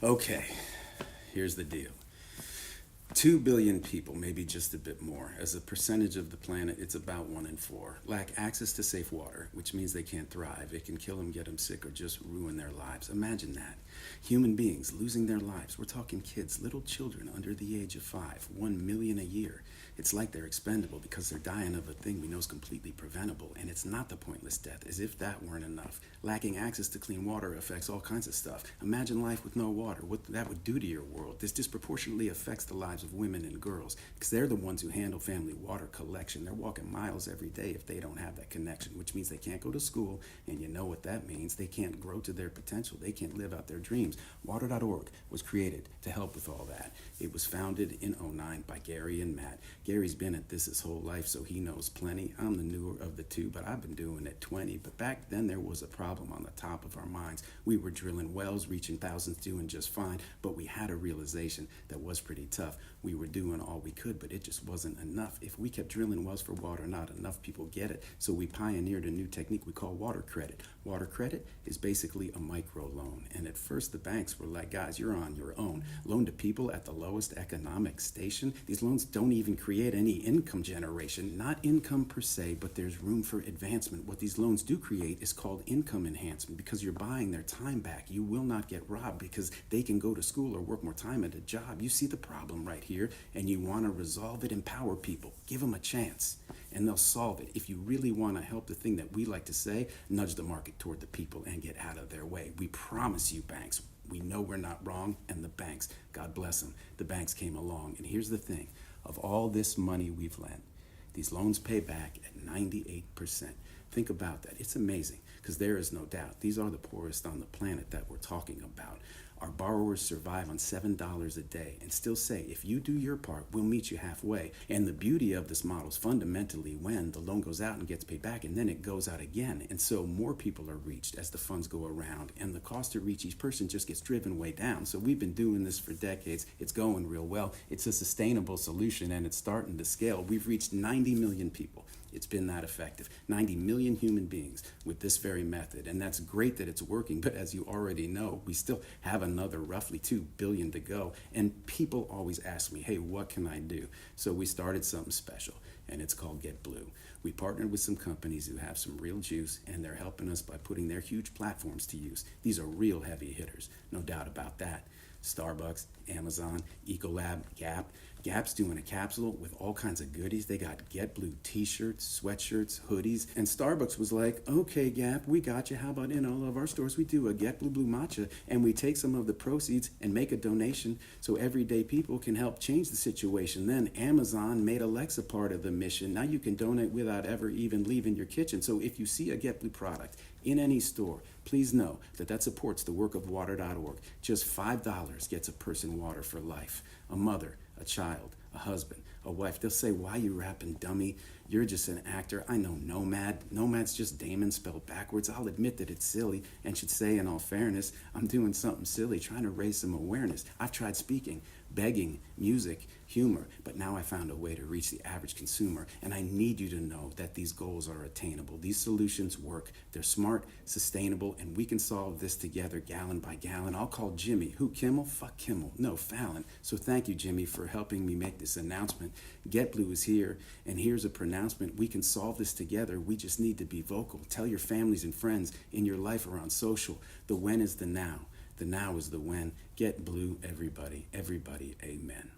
Okay, here's the deal. 2 billion people, maybe just a bit more. As a percentage of the planet, it's about 1 in 4. Lack access to safe water, which means they can't thrive. It can kill them, get them sick, or just ruin their lives. Imagine that. Human beings losing their lives. We're talking kids, little children under the age of 5, 1 million a year. It's like they're expendable because they're dying of a thing we know is completely preventable, and it's not the pointless death, as if that weren't enough. Lacking access to clean water affects all kinds of stuff. Imagine life with no water, what that would do to your world. This disproportionately affects the lives of women and girls because they're the ones who handle family water collection. They're walking miles every day if they don't have that connection, which means they can't go to school, and you know what that means. They can't grow to their potential. They can't live out their dreams. Water.org was created to help with all that. It was founded in '09 by Gary and Matt. Gary's been at this his whole life, so he knows plenty. I'm the newer of the two, but I've been doing it 20. But back then, there was a problem on the top of our minds. We were drilling wells, reaching thousands, doing just fine, but we had a realization that was pretty tough. We were doing all we could, but it just wasn't enough. If we kept drilling wells for water, not enough people get it. So we pioneered a new technique we call water credit. Water credit is basically a micro loan. And at first, the banks were like, guys, you're on your own. Loan to people at the lowest economic station. These loans don't even create any income generation, not income per se, but there's room for advancement. What these loans do create is called income enhancement because you're buying their time back. You will not get robbed because they can go to school or work more time at a job. You see the problem right here, and you want to resolve it. Empower people. Give them a chance, and they'll solve it. If you really want to help the thing that we like to say, nudge the market toward the people and get out of their way. We promise you, banks. We know we're not wrong, and the banks, God bless them, the banks came along. And here's the thing. Of all this money we've lent, these loans pay back at 98%. Think about that. It's amazing because there is no doubt these are the poorest on the planet that we're talking about. Our borrowers survive on $7 a day and still say, if you do your part, we'll meet you halfway. And the beauty of this model is fundamentally when the loan goes out and gets paid back, and then it goes out again. And so more people are reached as the funds go around, and the cost to reach each person just gets driven way down. So we've been doing this for decades. It's going real well. It's a sustainable solution, and it's starting to scale. We've reached 90 million people. It's been that effective. 90 million human beings with this very method. And that's great that it's working. But as you already know, we still have another roughly 2 billion to go. And people always ask me, hey, what can I do? So we started something special, and it's called Get Blue. We partnered with some companies who have some real juice, and they're helping us by putting their huge platforms to use. These are real heavy hitters, no doubt about that. Starbucks, Amazon, Ecolab, Gap. Gap's doing a capsule with all kinds of goodies. They got Get Blue t-shirts, sweatshirts, hoodies. And Starbucks was like, okay, Gap, we got you. How about in all of our stores we do a Get Blue Blue Matcha, and we take some of the proceeds and make a donation so everyday people can help change the situation. Then Amazon made Alexa part of the mission. Now you can donate without ever even leaving your kitchen. So if you see a Get Blue product in any store, please know that that supports the work of Water.org. Just $5 gets a person water for life. A mother, a child, a husband, a wife. They'll say, why you rapping, dummy? You're just an actor. I know Nomad. Nomad's just Damon spelled backwards. I'll admit that it's silly and should say, in all fairness, I'm doing something silly, trying to raise some awareness. I've tried speaking, begging, music, humor, but now I found a way to reach the average consumer, and I need you to know that these goals are attainable. These solutions work. They're smart, sustainable, and we can solve this together gallon by gallon. I'll call Jimmy. Who, Kimmel? Fuck Kimmel. No, Fallon. So thank you, Jimmy, for helping me make this announcement. Get Blue is here, and here's a pronouncement. We can solve this together. We just need to be vocal. Tell your families and friends in your life or on social. The when is the now. The now is the when. Get Blue, everybody. Everybody, amen.